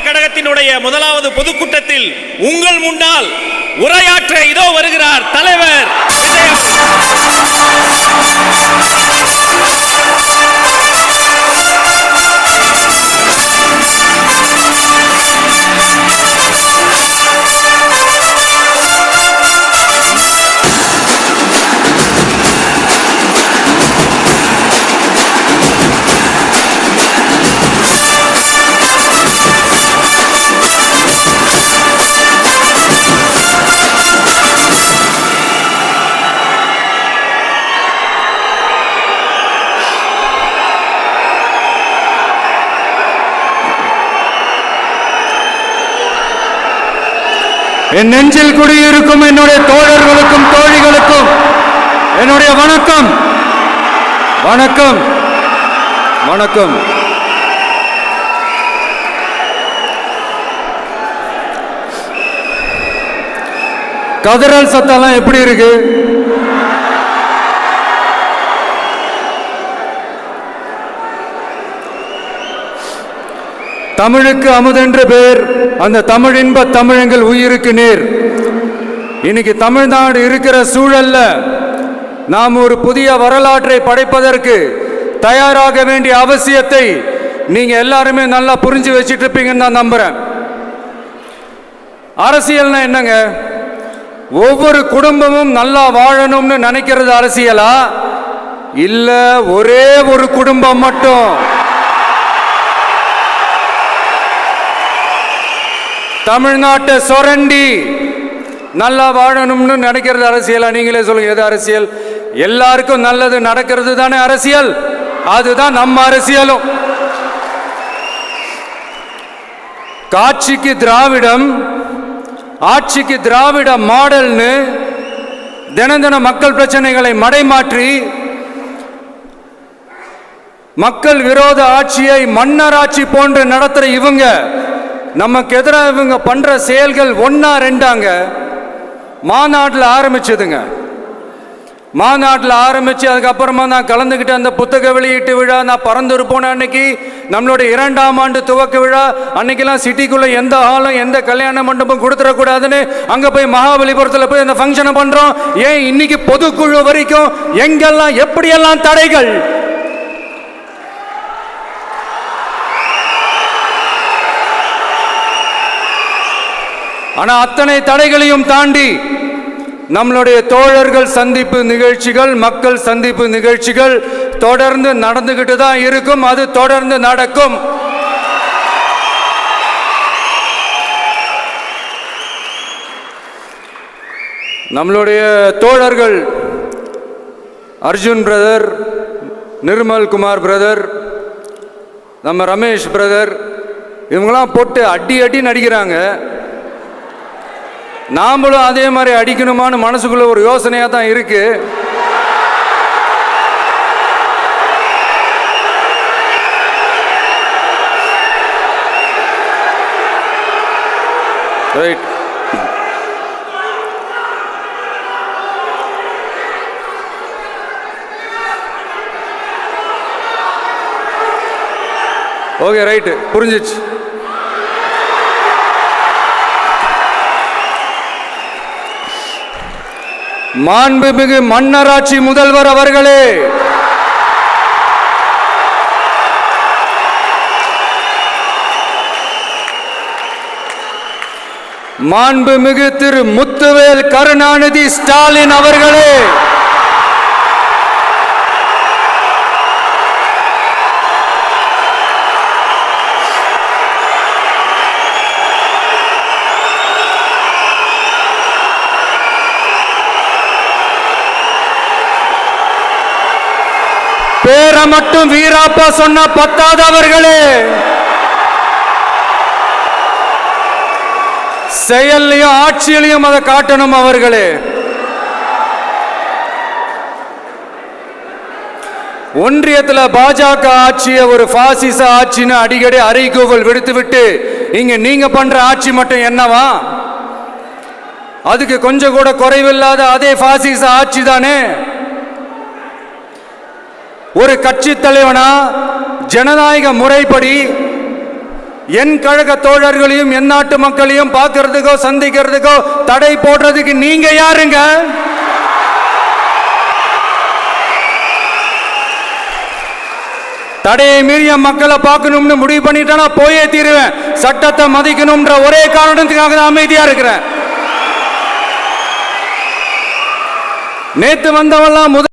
கழகத்தினுடைய முதலாவது பொதுக்கூட்டத்தில் உங்கள் முன்னால் உரையாற்ற இதோ வருகிறார் தலைவர் என் நெஞ்சில் குடியிருக்கும் என்னுடைய தோழர்களுக்கும் தோழிகளுக்கும் என்னுடைய வணக்கம் வணக்கம் வணக்கம். கதறல் சத்தம்லாம் எப்படி இருக்கு? தமிழுக்கு அமுதென்று பேர், அந்த தமிழ் இன்ப தமிழங்கள் உயிருக்கு நேர். இன்னைக்கு தமிழ்நாடு இருக்கிற சூழல்ல நாம் ஒரு புதிய வரலாற்றை படைப்பதற்கு தயாராக வேண்டிய அவசியத்தை நீங்க எல்லாருமே நல்லா புரிஞ்சு வச்சிட்டு இருப்பீங்கன்னு நான் நம்புறேன். அரசியல்னா என்னங்க? ஒவ்வொரு குடும்பமும் நல்லா வாழணும்னு நினைக்கிறது அரசியலா? இல்ல ஒரே ஒரு குடும்பம் மட்டும் தமிழ்நாட்டை சொரண்டி நல்லா வாழணும்னு நினைக்கிறது அரசியலா? நீங்களே சொல்லுங்க, எது அரசியல்? எல்லாருக்கும் நல்லது நடக்கிறது தானே அரசியல். அதுதான் நம்ம அரசியலும். காட்சிக்கு திராவிடம், ஆட்சிக்கு திராவிட மாடல்னு தினம் தினம் மக்கள் பிரச்சனைகளை மடைமாற்றி மக்கள் விரோத ஆட்சியை மன்னராட்சி போன்று நடத்துற இவங்க நமக்கு எதிராக இவங்க பண்ற செயல்கள் ஒன்னா ரெண்டாங்க. மாநாட்டில் ஆரம்பிச்சதுங்க. மாநாட்டில் ஆரம்பிச்சு அதுக்கப்புறமா நான் கலந்துக்கிட்ட அந்த புத்தக வெளியீட்டு விழா, நான் பறந்துரு போன அன்னைக்கு நம்மளுடைய 2ஆம் ஆண்டு துவக்க விழா அன்னைக்கெல்லாம் சிட்டிக்குள்ள எந்த ஹாலும் எந்த கல்யாண மண்டபம் கொடுத்துடக்கூடாதுன்னு அங்கே போய் மகாபலிபுரத்தில் போய் அந்த ஃபங்க்ஷனை பண்றோம். ஏன் இன்னைக்கு பொதுக்குழு வரைக்கும் எங்கெல்லாம் எப்படியெல்லாம் தடைகள்? ஆனா அத்தனை தடைகளையும் தாண்டி நம்மளுடைய தோழர்கள் சந்திப்பு நிகழ்ச்சிகள், மக்கள் சந்திப்பு நிகழ்ச்சிகள் தொடர்ந்து நடந்துகிட்டு தான் இருக்கும். அது தொடர்ந்து நடக்கும். நம்மளுடைய தோழர்கள் அர்ஜுன் பிரதர், நிர்மல் குமார் பிரதர், நம்ம ரமேஷ் பிரதர், இவங்கெல்லாம் போட்டு அடி அடி நடிக்கிறாங்க. நாமளும் அதே மாதிரி அடிக்கணுமான்னு மனசுக்குள்ள ஒரு யோசனையா தான் இருக்கு. ரைட். ஓகே, ரைட்டு, புரிஞ்சிச்சு. மாண்புமிகு மன்னராட்சி முதல்வர் அவர்களே, மாண்புமிகு திரு முத்துவேல் கருணாநிதி ஸ்டாலின் அவர்களே, பேரை மட்டும் வீராப்பா சொன்ன பத்தாதவர்களே, செயல்லையும் ஆட்சியிலையும் அதை காட்டணும் அவர்களே. ஒன்றியத்தில் பாஜக ஆட்சியை ஒரு பாசிச ஆட்சின்னு அடிக்கடி அறைகூவல் விடுத்துவிட்டு இங்க நீங்க பண்ற ஆட்சி மட்டும் என்னவா? அதுக்கு கொஞ்சம் கூட குறைவில்லாத அதே பாசிச ஆட்சி தானே. ஒரு கட்சி தலைவனா ஜனநாயக முறைப்படி என் கழக தோழர்களையும் என் நாட்டு மக்களையும் பார்க்கறதுக்கோ சந்திக்கிறதுக்கோ தடை போடுறதுக்கு நீங்க யாருங்க? தடையை மீறிய மக்களை பார்க்கணும்னு முடிவு பண்ணிட்டா போயே தீருவேன். சட்டத்தை மதிக்கணும்ன்ற ஒரே காரணத்துக்காக தான் அமைதியா இருக்கிறேன். நேத்து வந்தவெல்லாம்